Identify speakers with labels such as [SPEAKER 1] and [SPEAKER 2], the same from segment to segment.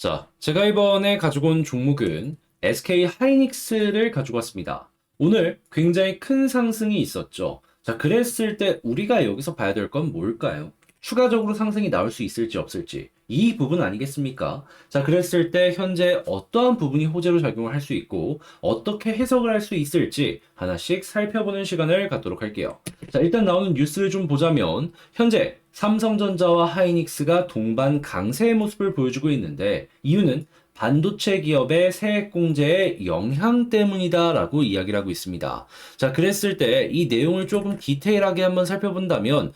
[SPEAKER 1] 자, 제가 이번에 가지고 온 종목은 SK 하이닉스를 가지고 왔습니다. 오늘 굉장히 큰 상승이 있었죠. 자, 그랬을 때 우리가 여기서 봐야 될 건 뭘까요? 추가적으로 상승이 나올 수 있을지 없을지. 이 부분 아니겠습니까? 자, 그랬을 때 현재 어떠한 부분이 호재로 작용을 할 수 있고 어떻게 해석을 할 수 있을지 하나씩 살펴보는 시간을 갖도록 할게요. 자, 일단 나오는 뉴스를 좀 보자면 현재 삼성전자와 하이닉스가 동반 강세의 모습을 보여주고 있는데 이유는 반도체 기업의 세액 공제의 영향 때문이다라고 이야기를 하고 있습니다. 자, 그랬을 때 이 내용을 조금 디테일하게 한번 살펴본다면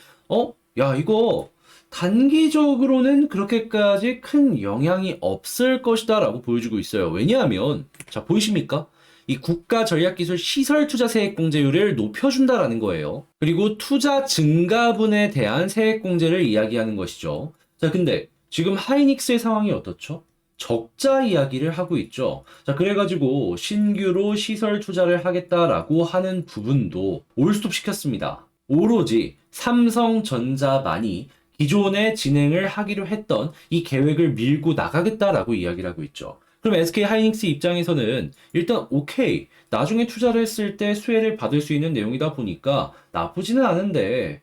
[SPEAKER 1] 야, 이거 단기적으로는 그렇게까지 큰 영향이 없을 것이다 라고 보여주고 있어요. 왜냐하면 자, 보이십니까? 이 국가전략기술 시설투자 세액공제율을 높여준다라는 거예요. 그리고 투자 증가분에 대한 세액공제를 이야기하는 것이죠. 자, 근데 지금 하이닉스의 상황이 어떻죠? 적자 이야기를 하고 있죠. 자, 그래가지고 신규로 시설 투자를 하겠다라고 하는 부분도 올스톱 시켰습니다. 오로지 삼성전자만이 기존에 진행을 하기로 했던 이 계획을 밀고 나가겠다라고 이야기를 하고 있죠. 그럼 SK 하이닉스 입장에서는 일단 오케이, 나중에 투자를 했을 때 수혜를 받을 수 있는 내용이다 보니까 나쁘지는 않은데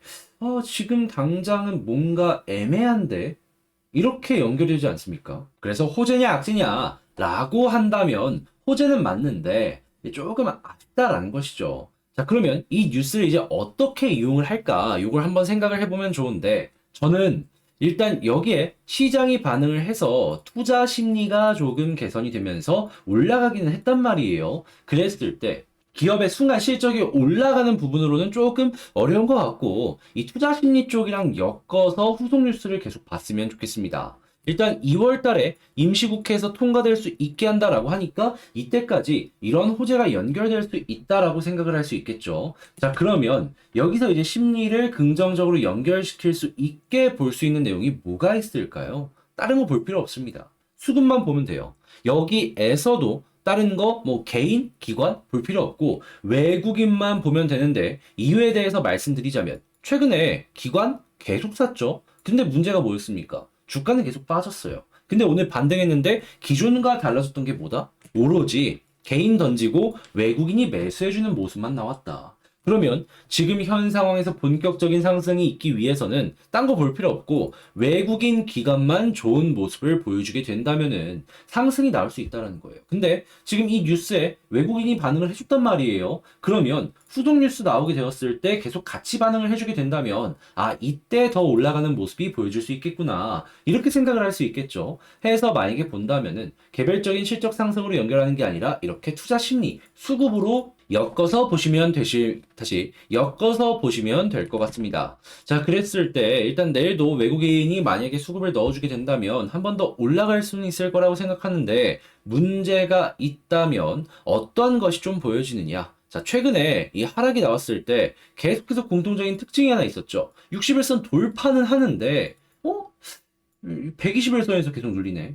[SPEAKER 1] 지금 당장은 뭔가 애매한데 이렇게 연결되지 않습니까? 그래서 호재냐 악재냐 라고 한다면 호재는 맞는데 조금 아쉽다라는 것이죠. 자, 그러면 이 뉴스를 이제 어떻게 이용을 할까? 이걸 한번 생각을 해보면 좋은데 저는 일단 여기에 시장이 반응을 해서 투자 심리가 조금 개선이 되면서 올라가기는 했단 말이에요. 그랬을 때 기업의 순간 실적이 올라가는 부분으로는 조금 어려운 것 같고 이 투자 심리 쪽이랑 엮어서 후속 뉴스를 계속 봤으면 좋겠습니다. 일단 2월 달에 임시국회에서 통과될 수 있게 한다라고 하니까 이때까지 이런 호재가 연결될 수 있다라고 생각을 할 수 있겠죠. 자, 그러면 여기서 이제 심리를 긍정적으로 연결시킬 수 있게 볼 수 있는 내용이 뭐가 있을까요? 다른 거 볼 필요 없습니다. 수급만 보면 돼요. 여기에서도 다른 거, 뭐, 개인, 기관 볼 필요 없고, 외국인만 보면 되는데, 이유에 대해서 말씀드리자면, 최근에 기관 계속 샀죠? 근데 문제가 뭐였습니까? 주가는 계속 빠졌어요. 근데 오늘 반등했는데, 기존과 달라졌던 게 뭐다? 오로지 개인 던지고 외국인이 매수해주는 모습만 나왔다. 그러면 지금 현 상황에서 본격적인 상승이 있기 위해서는 딴 거 볼 필요 없고 외국인 기관만 좋은 모습을 보여주게 된다면은 상승이 나올 수 있다는 거예요. 근데 지금 이 뉴스에 외국인이 반응을 해줬단 말이에요. 그러면 후속 뉴스 나오게 되었을 때 계속 같이 반응을 해주게 된다면 이때 더 올라가는 모습이 보여줄 수 있겠구나 이렇게 생각을 할 수 있겠죠. 해서 만약에 본다면은 개별적인 실적 상승으로 연결하는 게 아니라 이렇게 투자 심리 수급으로 다시 엮어서 보시면 될 것 같습니다. 자, 그랬을 때 일단 내일도 외국인이 만약에 수급을 넣어주게 된다면 한 번 더 올라갈 수는 있을 거라고 생각하는데 문제가 있다면 어떠한 것이 좀 보여지느냐? 자, 최근에 이 하락이 나왔을 때 계속해서 공통적인 특징이 하나 있었죠. 60일선 돌파는 하는데 120일선에서 계속 눌리네.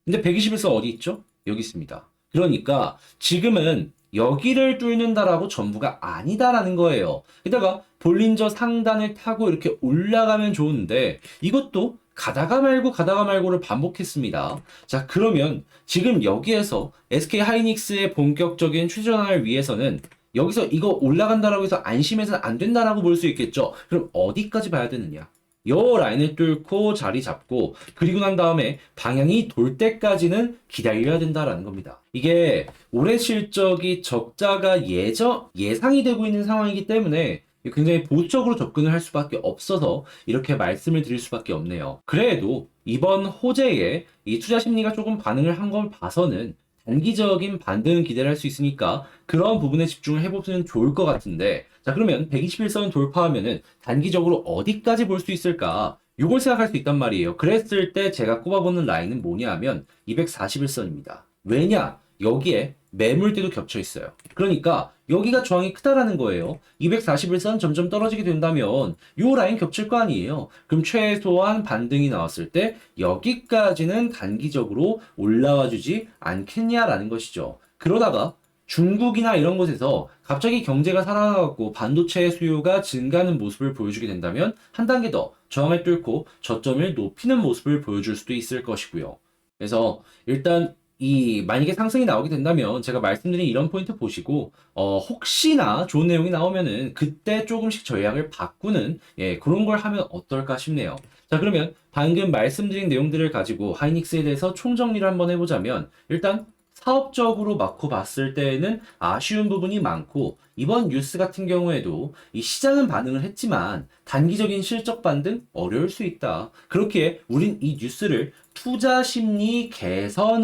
[SPEAKER 1] 근데 120일선 어디 있죠? 여기 있습니다. 그러니까 지금은 여기를 뚫는다라고 전부가 아니다라는 거예요. 게다가 볼린저 상단을 타고 이렇게 올라가면 좋은데 이것도 가다가 말고를 반복했습니다. 자, 그러면 지금 여기에서 SK 하이닉스의 본격적인 추전을 위해서는 여기서 이거 올라간다라고 해서 안심해서는 안 된다라고 볼 수 있겠죠. 그럼 어디까지 봐야 되느냐? 요 라인을 뚫고 자리 잡고 그리고 난 다음에 방향이 돌 때까지는 기다려야 된다라는 겁니다. 이게 올해 실적이 적자가 예상이 되고 있는 상황이기 때문에 굉장히 보수적으로 접근을 할 수밖에 없어서 이렇게 말씀을 드릴 수밖에 없네요. 그래도 이번 호재에 이 투자 심리가 조금 반응을 한 걸 봐서는 단기적인 반등은 기대를 할 수 있으니까 그런 부분에 집중을 해보면 좋을 것 같은데 자, 그러면 121선 돌파하면은 단기적으로 어디까지 볼 수 있을까? 요걸 생각할 수 있단 말이에요. 그랬을 때 제가 꼽아보는 라인은 뭐냐 하면 241선입니다. 왜냐? 여기에 매물대도 겹쳐 있어요. 그러니까 여기가 저항이 크다라는 거예요. 241선 점점 떨어지게 된다면 요 라인 겹칠 거 아니에요. 그럼 최소한 반등이 나왔을 때 여기까지는 단기적으로 올라와 주지 않겠냐라는 것이죠. 그러다가 중국이나 이런 곳에서 갑자기 경제가 살아나고 반도체 수요가 증가하는 모습을 보여주게 된다면 한 단계 더 저항을 뚫고 저점을 높이는 모습을 보여줄 수도 있을 것이고요. 그래서 일단 만약에 상승이 나오게 된다면 제가 말씀드린 이런 포인트 보시고 혹시나 좋은 내용이 나오면은 그때 조금씩 전략을 바꾸는 그런 걸 하면 어떨까 싶네요. 자, 그러면 방금 말씀드린 내용들을 가지고 하이닉스에 대해서 총정리를 한번 해보자면 일단 사업적으로 막고 봤을 때에는 아쉬운 부분이 많고 이번 뉴스 같은 경우에도 이 시장은 반응을 했지만 단기적인 실적 반등 어려울 수 있다. 그렇기에 우린 이 뉴스를 투자 심리 개선으로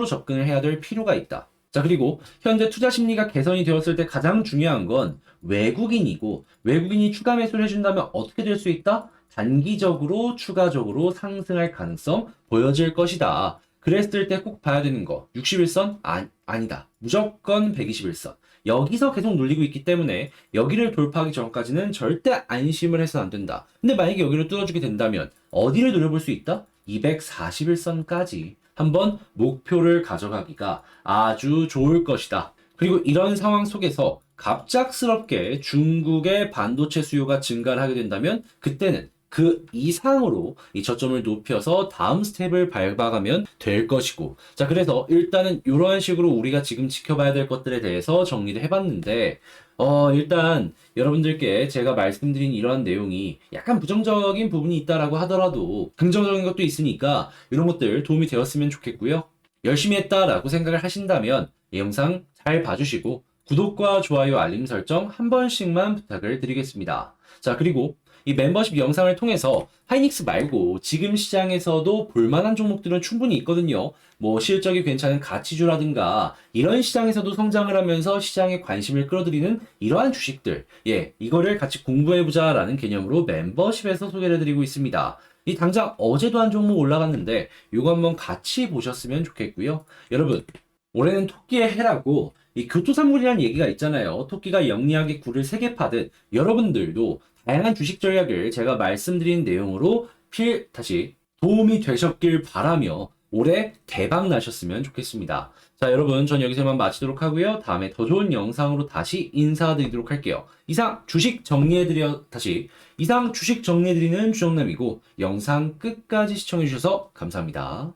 [SPEAKER 1] 접근을 해야 될 필요가 있다. 자, 그리고 현재 투자 심리가 개선이 되었을 때 가장 중요한 건 외국인이고, 외국인이 추가 매수를 해준다면 어떻게 될 수 있다? 단기적으로 추가적으로 상승할 가능성 보여질 것이다. 그랬을 때 꼭 봐야 되는 거. 61선? 아니다. 무조건 121선. 여기서 계속 눌리고 있기 때문에 여기를 돌파하기 전까지는 절대 안심을 해서는 안 된다. 근데 만약에 여기를 뚫어주게 된다면 어디를 노려볼 수 있다? 241선까지 한번 목표를 가져가기가 아주 좋을 것이다. 그리고 이런 상황 속에서 갑작스럽게 중국의 반도체 수요가 증가를 하게 된다면 그때는 그 이상으로 이 저점을 높여서 다음 스텝을 밟아가면 될 것이고. 자, 그래서 일단은 이런 식으로 우리가 지금 지켜봐야 될 것들에 대해서 정리를 해봤는데, 일단 여러분들께 제가 말씀드린 이러한 내용이 약간 부정적인 부분이 있다라고 하더라도 긍정적인 것도 있으니까 이런 것들 도움이 되었으면 좋겠고요. 열심히 했다라고 생각을 하신다면 이 영상 잘 봐주시고 구독과 좋아요, 알림 설정 한 번씩만 부탁을 드리겠습니다. 자, 그리고 이 멤버십 영상을 통해서 하이닉스 말고 지금 시장에서도 볼만한 종목들은 충분히 있거든요. 뭐 실적이 괜찮은 가치주라든가 이런 시장에서도 성장을 하면서 시장에 관심을 끌어들이는 이러한 주식들. 이거를 같이 공부해보자라는 개념으로 멤버십에서 소개를 해드리고 있습니다. 이 당장 어제도 한 종목 올라갔는데 이거 한번 같이 보셨으면 좋겠고요. 여러분, 올해는 토끼의 해라고 이 교토산물이라는 얘기가 있잖아요. 토끼가 영리하게 굴을 3개 파듯 여러분들도 다양한 주식 전략을 제가 말씀드린 내용으로 다시 도움이 되셨길 바라며 올해 대박 나셨으면 좋겠습니다. 자, 여러분, 전 여기서만 마치도록 하고요. 다음에 더 좋은 영상으로 다시 인사드리도록 할게요. 이상 주식 정리해드리는 주정남이고 영상 끝까지 시청해주셔서 감사합니다.